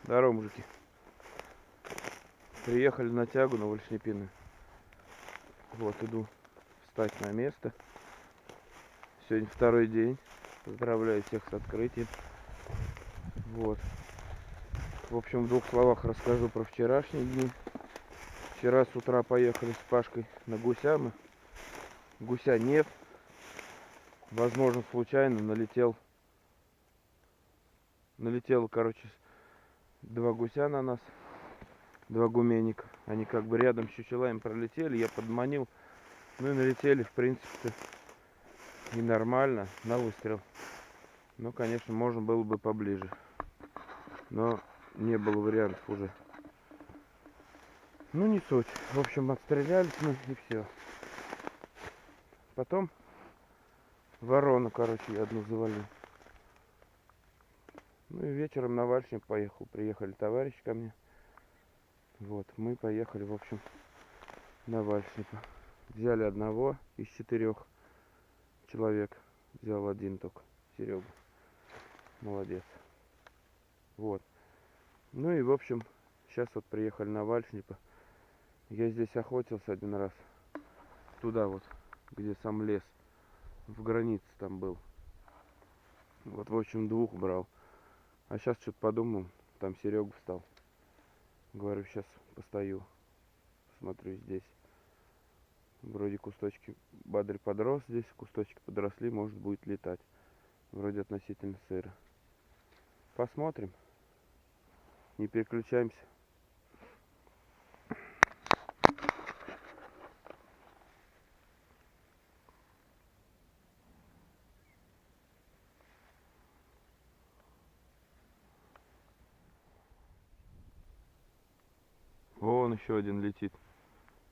Здорово, мужики. Приехали на тягу на Вольшнепины. Вот, иду встать на место. Сегодня второй день. Поздравляю всех с открытием. Вот. В общем, в двух словах расскажу про вчерашние дни. Вчера с утра поехали с Пашкой на гуся. Гуся нет. Возможно, случайно налетело, короче, два гуся на нас. Два гуменника. Они как бы рядом с чучелами пролетели. Я подманил. Ну и налетели, в принципе, ненормально на выстрел. Ну, конечно, можно было бы поближе. Но не было вариантов уже. Ну, не суть. В общем, отстрелялись мы и все. Потом ворону, короче, я одну завалил. Ну и вечером на Вальшник поехал. Приехали товарищи ко мне. Вот, мы поехали, в общем, на Вальшника. Взяли одного из 4 человек. Взял один только, Серегу. Молодец. Вот. Ну и, в общем, сейчас вот приехали на Вальшника. Я здесь охотился один раз. Туда вот, где сам лес. В границе там был. Вот, в общем, 2 брал. А сейчас что-то подумал. Там Серега встал. Говорю, сейчас постою. Смотрю здесь. Вроде кусточки бадрь подрос здесь. Кусточки подросли. Может будет летать. Вроде относительно сыро. Посмотрим. Не переключаемся. Вон еще один летит.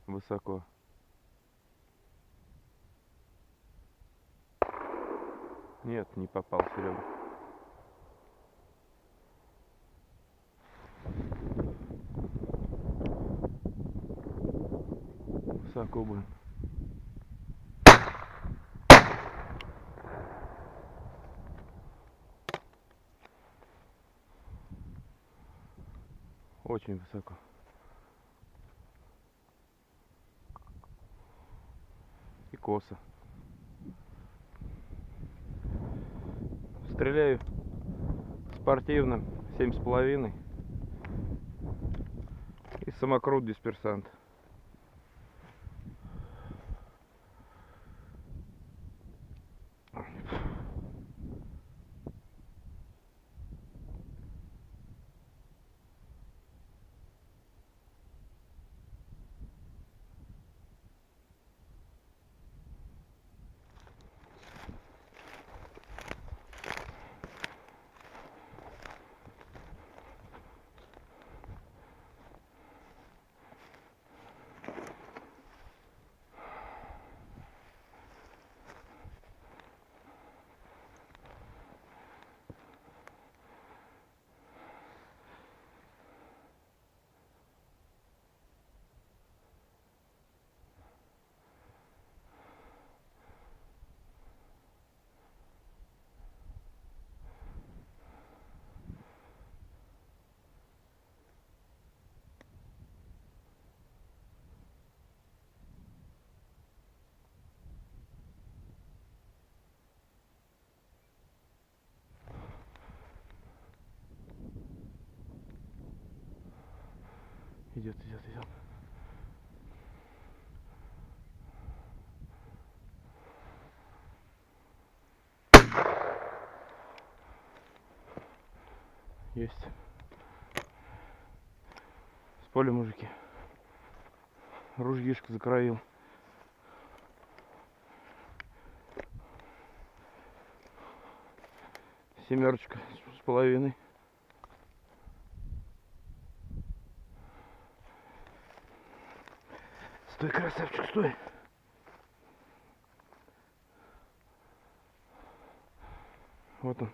Высоко. Нет, не попал Серега. Высоко, блин. Очень высоко. И косо. Стреляю спортивным 7,5 и самокрут дисперсант. Идет. Есть. С поля, мужики. Ружьишко закроил. Семерочка с половиной. Стой, красавчик, стой. Вот он.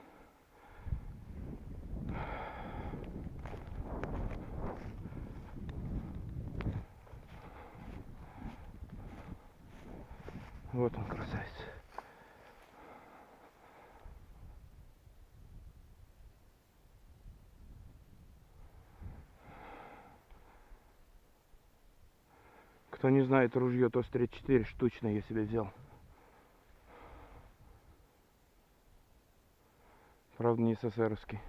Вот он, красавец. Кто не знает, ружье ТОС-34 штучное я себе взял. Правда, не СССРовский.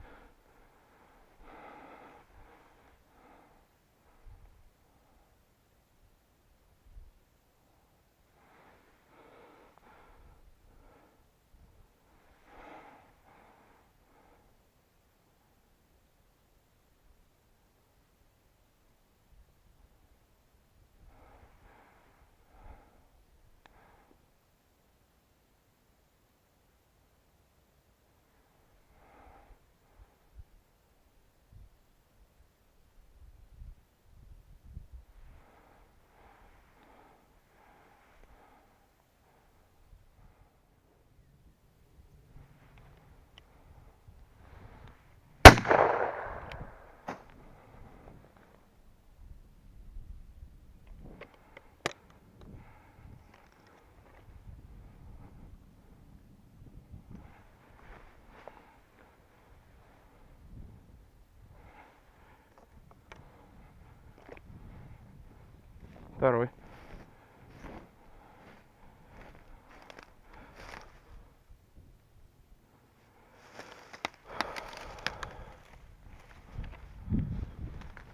Второй.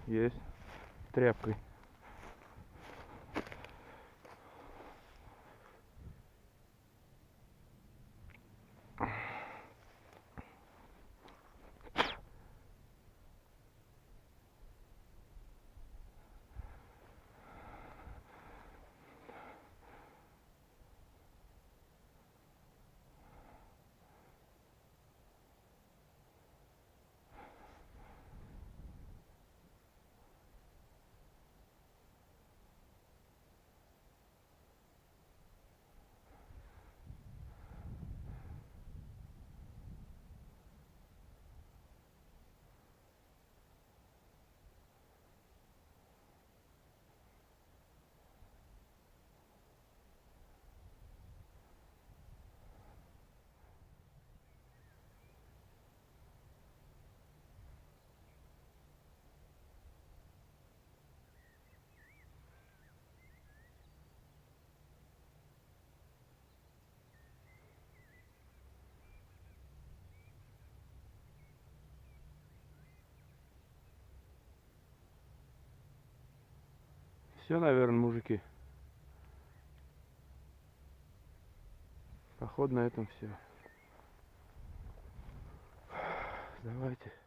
Есть. Тряпкой. Все, наверное, мужики. Походу на этом все. Давайте.